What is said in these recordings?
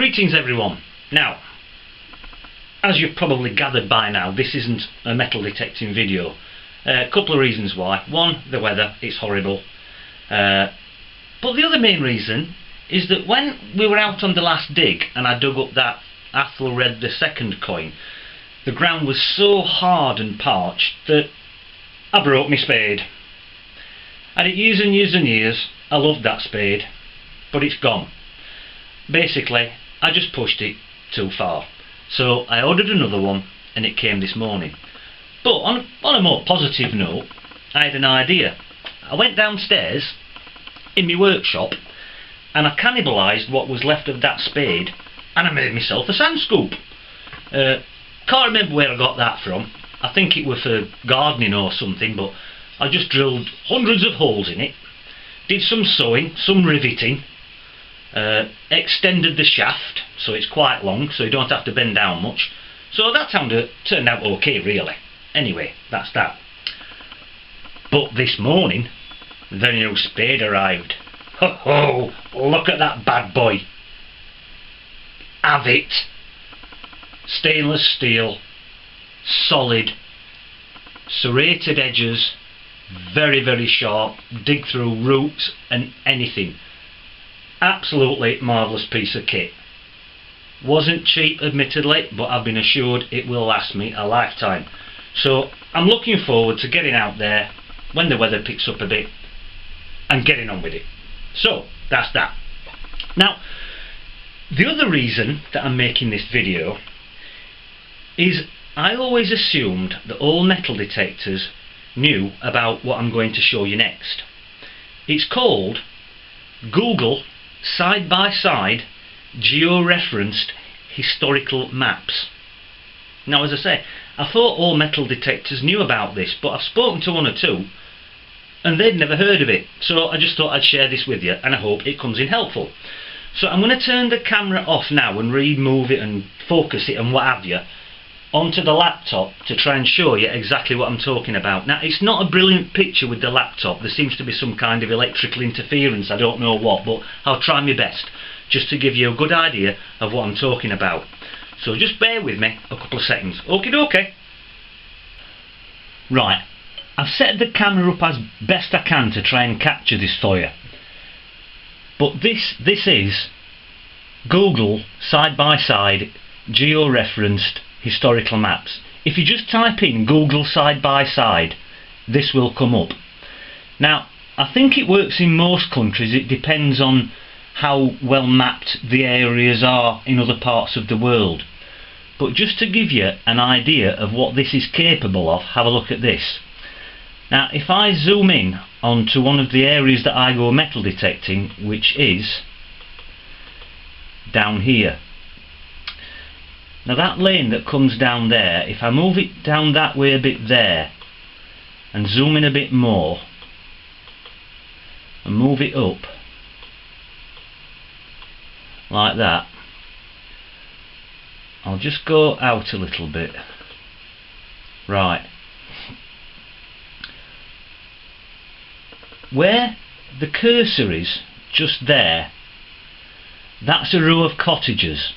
Greetings everyone. Now, as you've probably gathered by now, this isn't a metal detecting video. A couple of reasons why. One, the weather, it's horrible. But the other main reason is that when we were out on the last dig and I dug up that Athelred II coin, the ground was so hard and parched that I broke my spade. And years and years and years, I loved that spade, but it's gone. Basically, I just pushed it too far. So I ordered another one and it came this morning. But on a more positive note, I had an idea. I went downstairs in my workshop and I cannibalised what was left of that spade and I made myself a sand scoop. Can't remember where I got that from. I think it was for gardening or something, but I just drilled hundreds of holes in it, did some sewing, some riveting, extended the shaft so it's quite long so you don't have to bend down much. So that turned out okay really. Anyway, that's that. But this morning the new spade arrived. Ho ho! Look at that bad boy. Have it. Stainless steel, solid, serrated edges, very very sharp, dig through roots and anything. Absolutely marvellous piece of kit. Wasn't cheap admittedly, but I've been assured it will last me a lifetime. So I'm looking forward to getting out there when the weather picks up a bit and getting on with it. So that's that. Now the other reason that I'm making this video is I always assumed that all metal detectors knew about what I'm going to show you next. It's called Google side-by-side georeferenced historical maps. Now as I say, I thought all metal detectors knew about this, but I've spoken to one or two and they'd never heard of it, so I just thought I'd share this with you and I hope it comes in helpful. So I'm going to turn the camera off now and remove it and focus it and what have you onto the laptop to try and show you exactly what I'm talking about. Now it's not a brilliant picture with the laptop, there seems to be some kind of electrical interference, I don't know what, but I'll try my best just to give you a good idea of what I'm talking about. So just bear with me a couple of seconds. Okie dokie. Right, I've set the camera up as best I can to try and capture this for you. But this is Google side-by-side georeferenced historical maps. If you just type in Google side-by-side, this will come up. Now I think it works in most countries, it depends on how well mapped the areas are in other parts of the world. But just to give you an idea of what this is capable of, have a look at this. Now if I zoom in onto one of the areas that I go metal detecting, which is down here. Now that lane that comes down there, if I move it down that way a bit there and zoom in a bit more and move it up like that, I'll just go out a little bit. Right, where the cursor is just there, that's a row of cottages.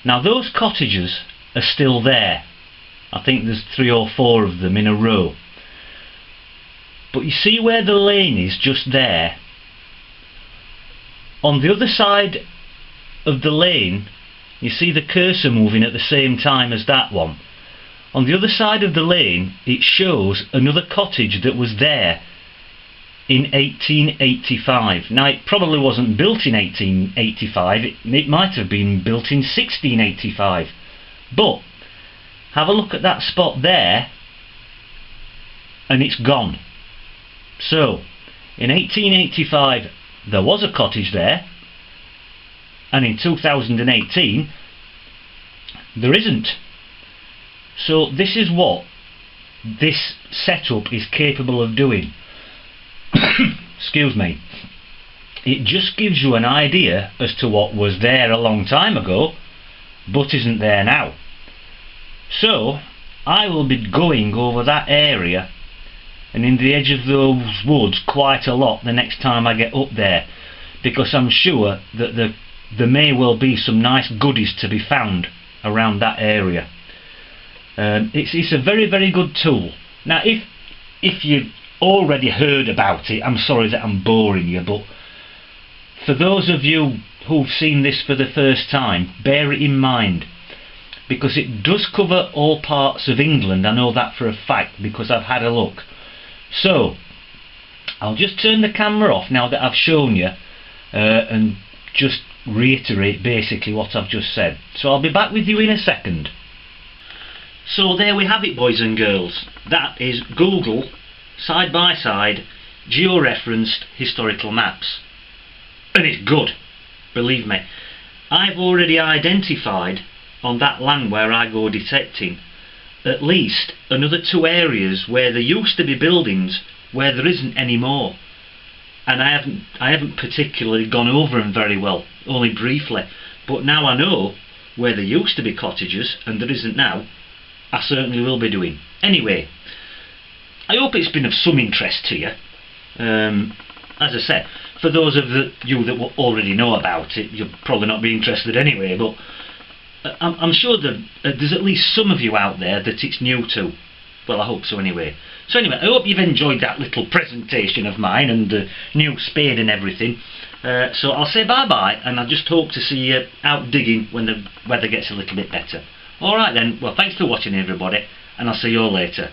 Now those cottages are still there. I think there's 3 or 4 of them in a row. But you see where the lane is just there? On the other side of the lane, you see the cursor moving at the same time as that one. On the other side of the lane it shows another cottage that was there in 1885. Now it probably wasn't built in 1885, it might have been built in 1685, but have a look at that spot there and it's gone. So in 1885 there was a cottage there and in 2018 there isn't. So this is what this setup is capable of doing. Excuse me. It just gives you an idea as to what was there a long time ago but isn't there now. So I will be going over that area and in the edge of those woods quite a lot the next time I get up there, because I'm sure that the there may well be some nice goodies to be found around that area. It's a very, very good tool. Now if you already heard about it, I'm sorry that I'm boring you, but for those of you who've seen this for the first time, bear it in mind, because it does cover all parts of England. I know that for a fact because I've had a look. So I'll just turn the camera off now that I've shown you, and just reiterate basically what I've just said. So I'll be back with you in a second. So there we have it, boys and girls. That is Google side by side georeferenced historical maps, and it's good, believe me. I've already identified on that land where I go detecting at least another 2 areas where there used to be buildings where there isn't anymore, and I haven't particularly gone over them very well, only briefly, but now I know where there used to be cottages and there isn't now. I certainly will be doing. Anyway, I hope it's been of some interest to you. As I said, for those of you that will already know about it, you'll probably not be interested anyway, but I'm sure that there's at least some of you out there that it's new to. Well, I hope so anyway. So anyway, I hope you've enjoyed that little presentation of mine and the new spade and everything. So I'll say bye bye, and I just hope to see you out digging when the weather gets a little bit better. Alright then, well, thanks for watching everybody, and I'll see you all later.